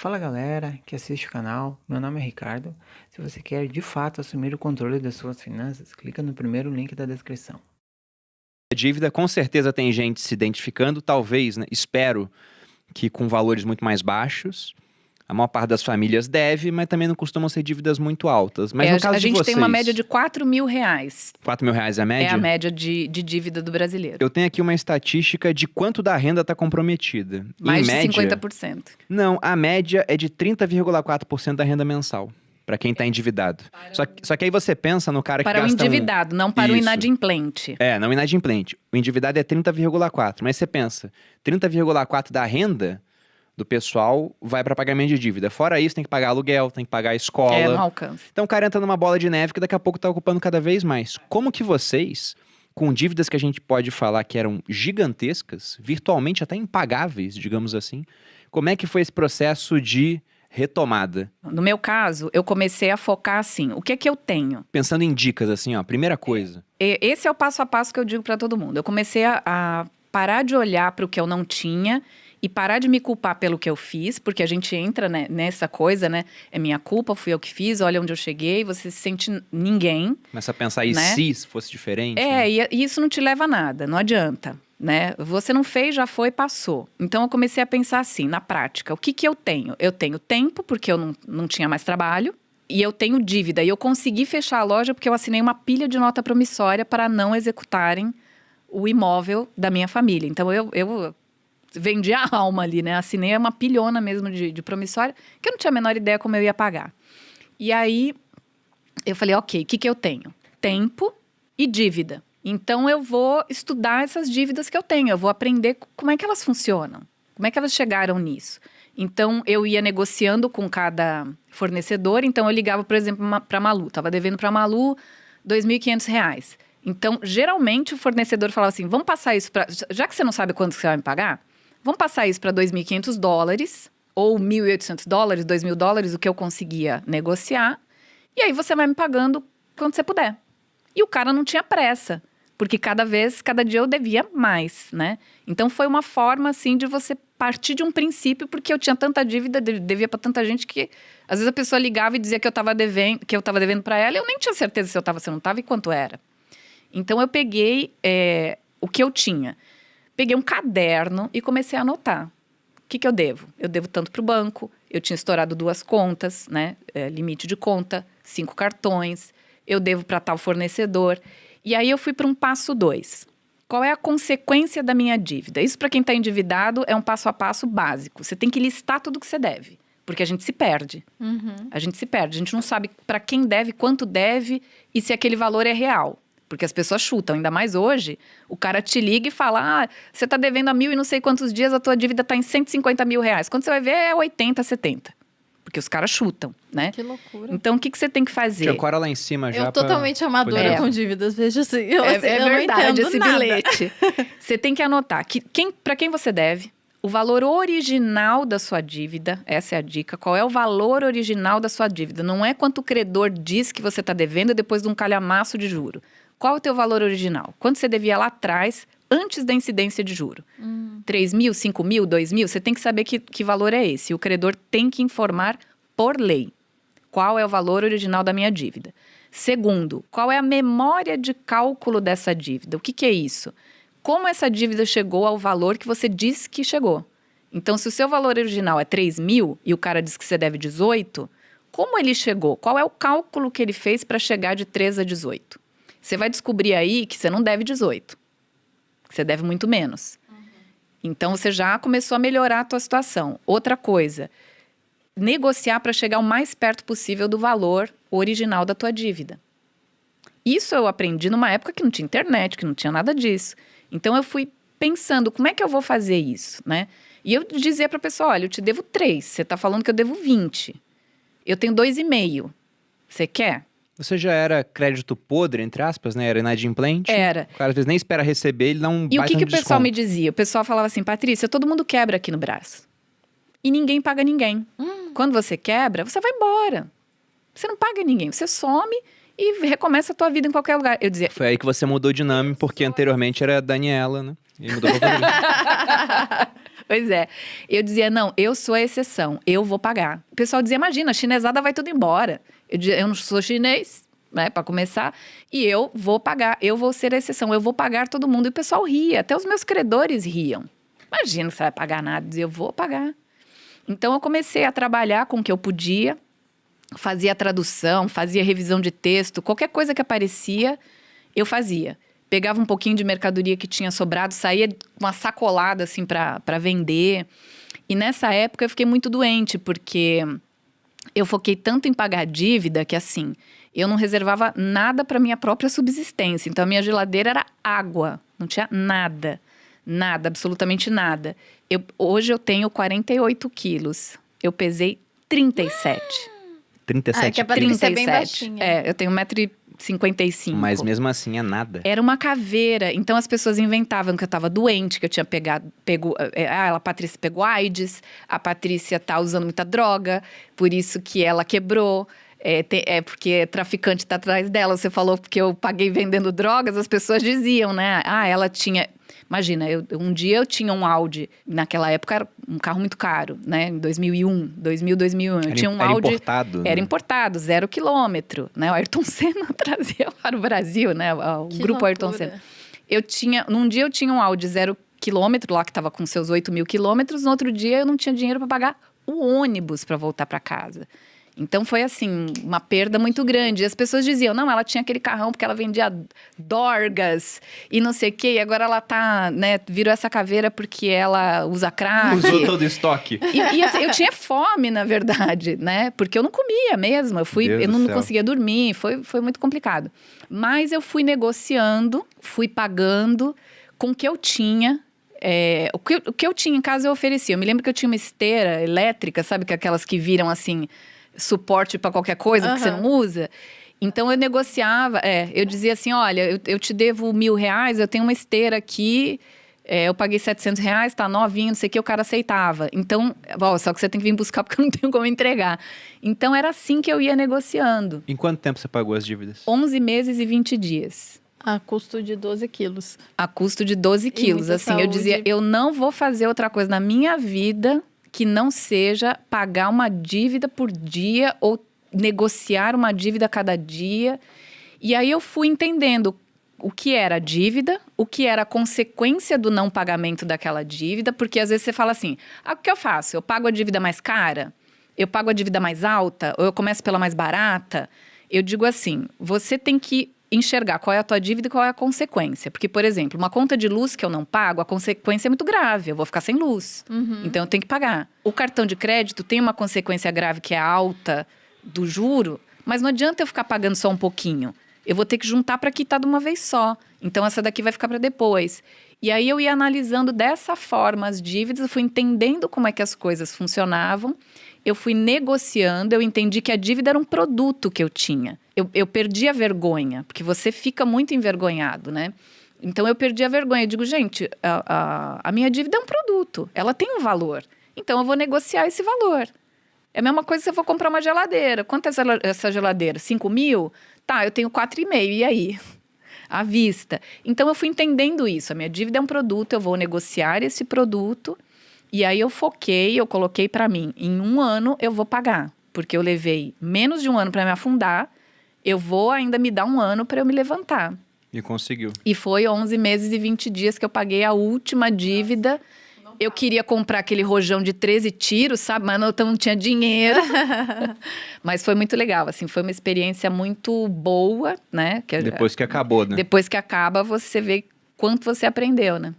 Fala galera que assiste o canal, meu nome é Ricardo. Se você quer de fato assumir o controle das suas finanças, clica no primeiro link da descrição. Dívida, com certeza tem gente se identificando, talvez, né? Espero que com valores muito mais baixos. A maior parte das famílias deve, mas também não costumam ser dívidas muito altas. Mas no caso a de gente vocês, tem uma média de R$ 4.000. 4 mil reais é a É média? a média de dívida do brasileiro. Eu tenho aqui uma estatística de quanto da renda está comprometida. Mais em de média, 50%. Não, a média é de 30,4% da renda mensal. Para quem está endividado. Só que aí você pensa no cara que Para o gasta endividado, não para o Isso. inadimplente. Não inadimplente. O endividado é 30,4. Mas você pensa, 30,4 da renda do pessoal vai para pagamento de dívida. Fora isso, tem que pagar aluguel, tem que pagar a escola. Não alcança. Então o cara entra numa bola de neve que daqui a pouco tá ocupando cada vez mais. Como que vocês, com dívidas que a gente pode falar que eram gigantescas, virtualmente até impagáveis, digamos assim, como é que foi esse processo de retomada? No meu caso, eu comecei a focar assim, o que é que eu tenho? Pensando em dicas, assim, ó, primeira coisa. Esse é o passo a passo que eu digo para todo mundo. Eu comecei a parar de olhar para o que eu não tinha e parar de me culpar pelo que eu fiz, porque a gente entra, né, nessa coisa, né? É minha culpa, fui eu que fiz, olha onde eu cheguei, você se sente ninguém. Começa a pensar, e né? se fosse diferente? né? E isso não te leva a nada, não adianta, né? Você não fez, já foi, passou. Então eu comecei a pensar assim, na prática, o que que eu tenho? Eu tenho tempo, porque eu não tinha mais trabalho, e eu tenho dívida. E eu consegui fechar a loja porque eu assinei uma pilha de nota promissória para não executarem o imóvel da minha família. Então eu vendi a alma ali, né? Assinei uma pilhona mesmo de promissória, que eu não tinha a menor ideia como eu ia pagar. E aí eu falei, ok, o que que eu tenho? Tempo e dívida. Então eu vou estudar essas dívidas que eu tenho, eu vou aprender como é que elas funcionam, como é que elas chegaram nisso. Então eu ia negociando com cada fornecedor, então eu ligava, por exemplo, para a Malu, estava devendo para a Malu R$ 2.500. Então geralmente o fornecedor falava assim, vamos passar isso para, já que você não sabe quanto você vai me pagar, vamos passar isso para $2.500 ou $1.800, $2.000, o que eu conseguia negociar, e aí você vai me pagando quando você puder. E o cara não tinha pressa, porque cada dia eu devia mais, né? Então foi uma forma, assim, de você partir de um princípio, porque eu tinha tanta dívida, devia para tanta gente que às vezes a pessoa ligava e dizia que eu estava devendo para ela, e eu nem tinha certeza se eu estava, se eu não estava e quanto era. Então eu peguei o que eu tinha. Peguei um caderno e comecei a anotar. O que que eu devo? Eu devo tanto para o banco, eu tinha estourado 2 contas, né? Limite de conta, 5 cartões, eu devo para tal fornecedor. E aí eu fui para um passo 2. Qual é a consequência da minha dívida? Isso para quem está endividado é um passo a passo básico. Você tem que listar tudo que você deve, porque a gente se perde. A gente se perde, a gente não sabe para quem deve, quanto deve e se aquele valor é real. Porque as pessoas chutam, ainda mais hoje, o cara te liga e fala, você está devendo há 1.000 e não sei quantos dias, a tua dívida está em R$ 150 mil. Quando você vai ver, é 80, 70. Porque os caras chutam, né? Que loucura. Então, o que você tem que fazer? Tinha cora lá em cima já. Eu totalmente amadora com dívidas, veja assim. Eu não verdade entendo esse nada. bilhete. Você tem que anotar para quem você deve, o valor original da sua dívida, essa é a dica. Qual é o valor original da sua dívida? Não é quanto o credor diz que você está devendo depois de um calhamaço de juro. Qual é o teu valor original? Quanto você devia lá atrás, antes da incidência de juro? 3 mil, 5 mil, 2 mil? Você tem que saber que valor é esse. O credor tem que informar por lei qual é o valor original da minha dívida. Segundo, qual é a memória de cálculo dessa dívida? O que é isso? Como essa dívida chegou ao valor que você disse que chegou? Então, se o seu valor original é 3 mil e o cara diz que você deve 18, como ele chegou? Qual é o cálculo que ele fez para chegar de 3 a 18? Você vai descobrir aí que você não deve 18. Que você deve muito menos. Então, você já começou a melhorar a tua situação. Outra coisa, negociar para chegar o mais perto possível do valor original da tua dívida. Isso eu aprendi numa época que não tinha internet, que não tinha nada disso. Então, eu fui pensando, como é que eu vou fazer isso, né? E eu dizia para a pessoa, olha, eu te devo 3, você está falando que eu devo 20. Eu tenho 2,5. Você quer? Você já era crédito podre, entre aspas, né? Era inadimplente. Era. O cara às vezes nem espera receber, ele dá um E o baita que no o pessoal desconto. me dizia? O pessoal falava assim, Patrícia, todo mundo quebra aqui no braço. E ninguém paga ninguém. Quando você quebra, você vai embora. Você não paga ninguém, você some e recomeça a tua vida em qualquer lugar. Eu dizia... Foi aí que você mudou de nome, porque anteriormente era Daniela, né? E mudou pra Patrícia. Pois é. Eu dizia, não, eu sou a exceção, eu vou pagar. O pessoal dizia, imagina, a chinesada vai tudo embora. Eu dizia, eu não sou chinês, né, para começar, e eu vou pagar, eu vou ser a exceção, eu vou pagar todo mundo. E o pessoal ria, até os meus credores riam. Imagina, você vai pagar nada. Eu dizia, eu vou pagar. Então, eu comecei a trabalhar com o que eu podia, fazia tradução, fazia revisão de texto, qualquer coisa que aparecia, eu fazia. Pegava um pouquinho de mercadoria que tinha sobrado, saía com uma sacolada, assim, para vender. E nessa época eu fiquei muito doente, porque eu foquei tanto em pagar dívida que, assim, eu não reservava nada para minha própria subsistência. Então, a minha geladeira era água, não tinha nada. Nada, absolutamente nada. Hoje eu tenho 48 quilos. Eu pesei 37. 37 que a Patrícia é bem 37. baixinha. Eu tenho 1,55 m. Mas mesmo assim é nada. Era uma caveira. Então as pessoas inventavam que eu estava doente, que eu tinha a Patrícia pegou AIDS, a Patrícia tá usando muita droga, por isso que ela quebrou. Porque traficante tá atrás dela. Você falou porque eu paguei vendendo drogas, as pessoas diziam, né? Ela tinha... Imagina, um dia eu tinha um Audi, naquela época era um carro muito caro, né? Em 2001. Eu tinha um Audi... Importado, né? Era importado, 0 quilômetro, né? O Ayrton Senna trazia para o Brasil, né? O grupo loucura. Ayrton Senna. Num dia eu tinha um Audi 0 quilômetro, lá que estava com seus 8 mil quilômetros, no outro dia eu não tinha dinheiro para pagar o ônibus para voltar para casa. Então, foi assim, uma perda muito grande. E as pessoas diziam, não, ela tinha aquele carrão porque ela vendia dorgas e não sei o quê. E agora ela tá, né, virou essa caveira porque ela usa crack. Usou todo o estoque. E assim, eu tinha fome, na verdade, né? Porque eu não comia mesmo. Eu não conseguia dormir, foi muito complicado. Mas eu fui negociando, fui pagando com o que eu tinha. O que eu tinha em casa eu oferecia. Eu me lembro que eu tinha uma esteira elétrica, sabe? Que aquelas que viram assim... suporte para qualquer coisa que você não usa. Então, eu negociava, eu dizia assim, olha, eu te devo R$1.000, eu tenho uma esteira aqui, eu paguei R$700, tá novinho, não sei o que, o cara aceitava. Então, só que você tem que vir buscar porque eu não tenho como entregar. Então, era assim que eu ia negociando. Em quanto tempo você pagou as dívidas? 11 meses e 20 dias. A custo de 12 quilos. A custo de 12 quilos. Assim, saúde. Eu dizia, eu não vou fazer outra coisa na minha vida... que não seja pagar uma dívida por dia ou negociar uma dívida a cada dia. E aí eu fui entendendo o que era a dívida, o que era a consequência do não pagamento daquela dívida, porque às vezes você fala assim, o que eu faço? Eu pago a dívida mais cara? Eu pago a dívida mais alta? Ou eu começo pela mais barata? Eu digo assim, você tem que enxergar qual é a tua dívida e qual é a consequência. Porque, por exemplo, uma conta de luz que eu não pago, a consequência é muito grave. Eu vou ficar sem luz. Então, eu tenho que pagar. O cartão de crédito tem uma consequência grave que é a alta do juro, mas não adianta eu ficar pagando só um pouquinho. Eu vou ter que juntar para quitar de uma vez só. Então, essa daqui vai ficar para depois. E aí, eu ia analisando dessa forma as dívidas, eu fui entendendo como é que as coisas funcionavam. Eu fui negociando, eu entendi que a dívida era um produto que eu tinha. Eu perdi a vergonha, porque você fica muito envergonhado, né? Então, eu perdi a vergonha. Eu digo, gente, a minha dívida é um produto, ela tem um valor. Então, eu vou negociar esse valor. É a mesma coisa se eu for comprar uma geladeira. Quanto é essa geladeira? 5 mil? Tá, eu tenho 4,5, e aí? À vista. Então, eu fui entendendo isso. A minha dívida é um produto, eu vou negociar esse produto. E aí eu coloquei para mim, em 1 ano eu vou pagar. Porque eu levei menos de 1 ano para me afundar, eu vou ainda me dar 1 ano para eu me levantar. E conseguiu. E foi 11 meses e 20 dias que eu paguei a última dívida. Eu queria comprar aquele rojão de 13 tiros, sabe? Mas não tinha dinheiro. Mas foi muito legal, assim. Foi uma experiência muito boa, né? Depois que acabou, né? Depois que acaba, você vê quanto você aprendeu, né?